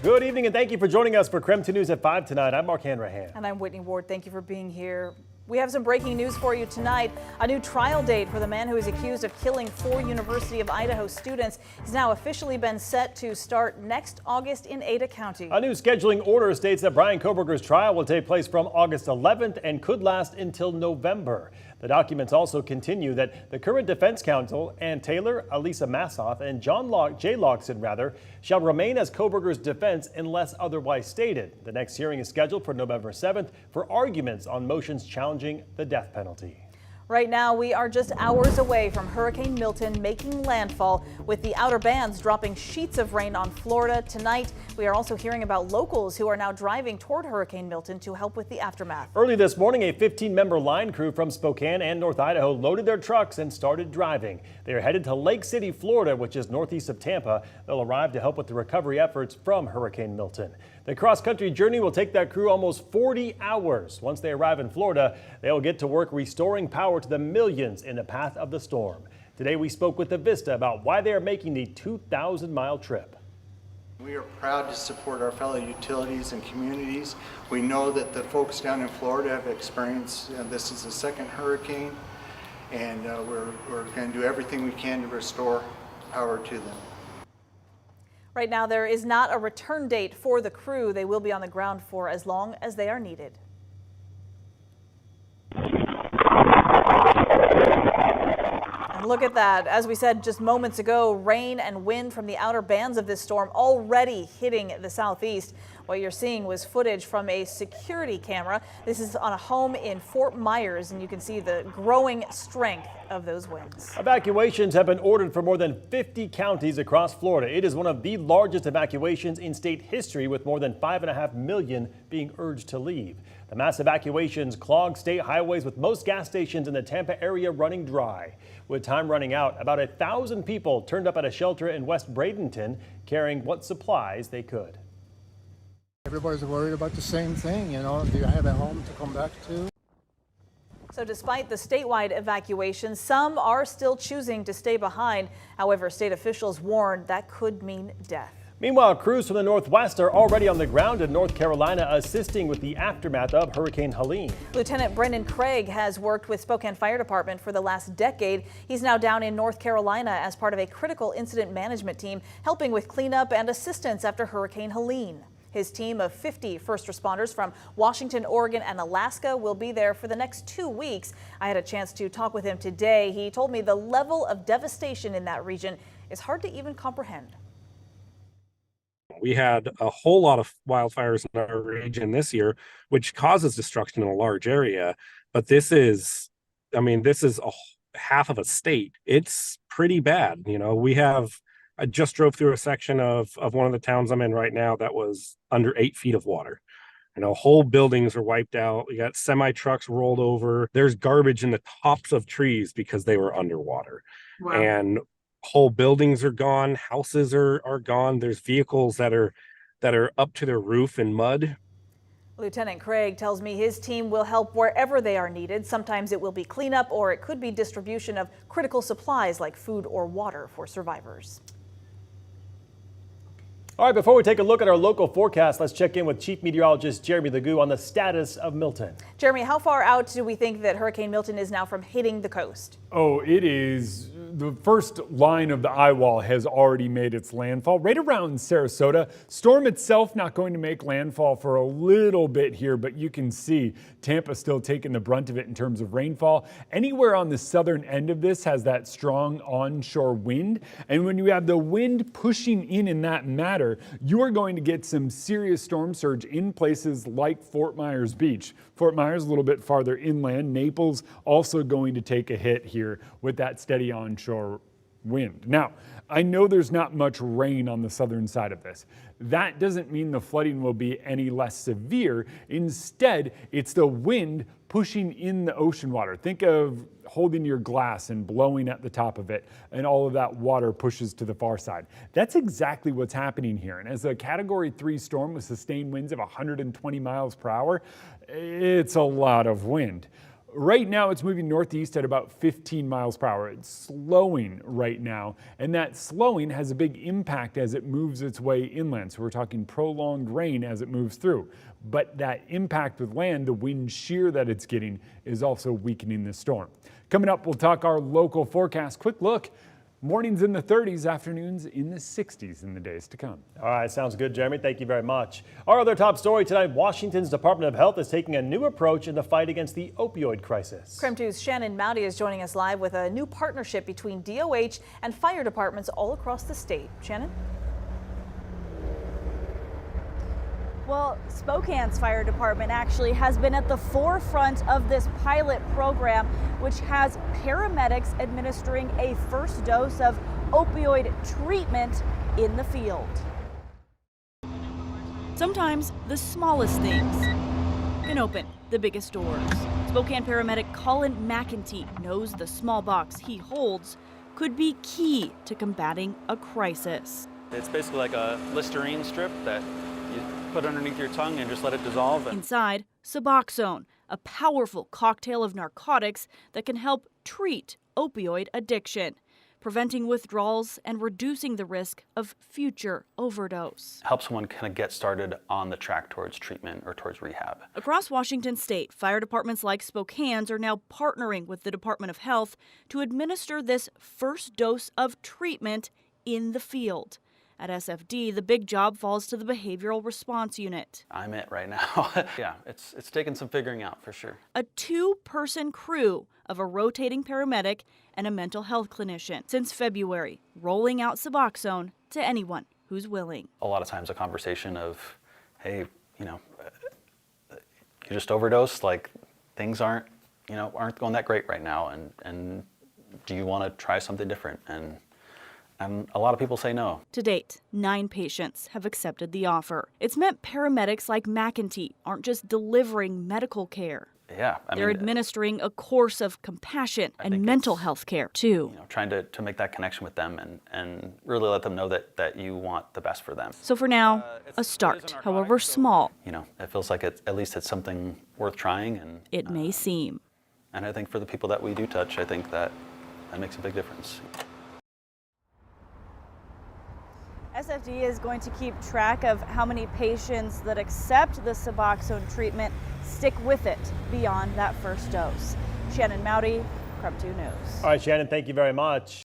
Good evening and thank you for joining us for KREM 2 News at 5 tonight. I'm Mark Hanrahan. And I'm Whitney Ward. Thank you for being here. We have some breaking news for you tonight. A new trial date for the man who is accused of killing 4 University of Idaho students has now officially been set to start next August in Ada County. A new scheduling order states that Brian Koberger's trial will take place from August 11th and could last until November. The documents also continue that the current defense counsel, Ann Taylor, Alisa Massoff, and Jay Loxton, shall remain as Koberger's defense unless otherwise stated. The next hearing is scheduled for November 7th for arguments on motions challenging the death penalty. Right now, we are just hours away from Hurricane Milton making landfall, with the outer bands dropping sheets of rain on Florida tonight. We are also hearing about locals who are now driving toward Hurricane Milton to help with the aftermath. Early this morning, a 15-member line crew from Spokane and North Idaho loaded their trucks and started driving. They are headed to Lake City, Florida, which is northeast of Tampa. They'll arrive to help with the recovery efforts from Hurricane Milton. The cross-country journey will take that crew almost 40 hours. Once they arrive in Florida, they will get to work restoring power to the millions in the path of the storm. Today, we spoke with the Vista about why they are making the 2,000-mile trip. We are proud to support our fellow utilities and communities. We know that the folks down in Florida have experienced, this is the second hurricane, and we're going to do everything we can to restore power to them. Right now, there is not a return date for the crew. They will be on the ground for as long as they are needed. And look at that. As we said just moments ago, rain and wind from the outer bands of this storm already hitting the southeast. What you're seeing was footage from a security camera. This is on a home in Fort Myers, and you can see the growing strength of those winds. Evacuations have been ordered for more than 50 counties across Florida. It is one of the largest evacuations in state history, with more than 5.5 million being urged to leave. The mass evacuations clog state highways, with most gas stations in the Tampa area running dry. With time running out, about 1,000 people turned up at a shelter in West Bradenton, carrying what supplies they could. Everybody's worried about the same thing, you know, do you have a home to come back to? So despite the statewide evacuation, some are still choosing to stay behind. However, state officials warned that could mean death. Meanwhile, crews from the Northwest are already on the ground in North Carolina assisting with the aftermath of Hurricane Helene. Lieutenant Brendan Craig has worked with Spokane Fire Department for the last decade. He's now down in North Carolina as part of a critical incident management team, helping with cleanup and assistance after Hurricane Helene. His team of 50 first responders from Washington, Oregon, and Alaska will be there for the next 2 weeks. I had a chance to talk with him today. He told me the level of devastation in that region is hard to even comprehend. We had a whole lot of wildfires in our region this year, which causes destruction in a large area. But this is half of a state. It's pretty bad. You know, I just drove through a section of one of the towns I'm in right now that was under 8 feet of water. You know, whole buildings are wiped out. We got semi trucks rolled over. There's garbage in the tops of trees because they were underwater. Wow. And whole buildings are gone. Houses are gone. There's vehicles that are up to their roof in mud. Lieutenant Craig tells me his team will help wherever they are needed. Sometimes it will be cleanup, or it could be distribution of critical supplies like food or water for survivors. All right, before we take a look at our local forecast, let's check in with Chief Meteorologist Jeremy Legoo on the status of Milton. Jeremy, how far out do we think that Hurricane Milton is now from hitting the coast? Oh, it is. The first line of the eye wall has already made its landfall right around Sarasota. Storm itself not going to make landfall for a little bit here, but you can see Tampa still taking the brunt of it in terms of rainfall. Anywhere on the southern end of this has that strong onshore wind. And when you have the wind pushing in that matter, you are going to get some serious storm surge in places like Fort Myers Beach. Fort Myers a little bit farther inland. Naples also going to take a hit here with that steady onshore wind. Now, I know there's not much rain on the southern side of this. That doesn't mean the flooding will be any less severe. Instead, it's the wind pushing in the ocean water. Think of holding your glass and blowing at the top of it, and all of that water pushes to the far side. That's exactly what's happening here. And as a Category 3 storm with sustained winds of 120 miles per hour, it's a lot of wind. Right now, it's moving northeast at about 15 miles per hour. It's slowing right now, and that slowing has a big impact as it moves its way inland. So we're talking prolonged rain as it moves through. But that impact with land, the wind shear that it's getting, is also weakening the storm. Coming up, we'll talk our local forecast. Quick look. Mornings in the 30s, afternoons in the 60s in the days to come. All right, sounds good, Jeremy. Thank you very much. Our other top story tonight, Washington's Department of Health is taking a new approach in the fight against the opioid crisis. KREM 2's Shannon Mowdy is joining us live with a new partnership between DOH and fire departments all across the state. Shannon? Well, Spokane's fire department actually has been at the forefront of this pilot program, which has paramedics administering a first dose of opioid treatment in the field. Sometimes the smallest things can open the biggest doors. Spokane paramedic Colin McEntee knows the small box he holds could be key to combating a crisis. It's basically like a Listerine strip that you put underneath your tongue and just let it dissolve. Inside, Suboxone, a powerful cocktail of narcotics that can help treat opioid addiction, preventing withdrawals and reducing the risk of future overdose. Help someone kind of get started on the track towards treatment or towards rehab. Across Washington state, fire departments like Spokane's are now partnering with the Department of Health to administer this first dose of treatment in the field. At SFD, the big job falls to the Behavioral Response Unit. I'm it right now. Yeah, it's taken some figuring out for sure. A two-person crew of a rotating paramedic and a mental health clinician since February, rolling out Suboxone to anyone who's willing. A lot of times a conversation of, hey, you just overdosed, like things aren't going that great right now, and do you want to try something different? And a lot of people say no. To date, 9 patients have accepted the offer. It's meant paramedics like McEntee aren't just delivering medical care. Yeah, They're administering a course of compassion and mental health care, too. Trying to make that connection with them and really let them know that you want the best for them. So for now, a start, however small. It feels like at least it's something worth trying. And it may seem. And I think for the people that we do touch, I think that makes a big difference. SFD is going to keep track of how many patients that accept the Suboxone treatment stick with it beyond that first dose. Shannon Mowdy, KREM 2 News. All right, Shannon, thank you very much.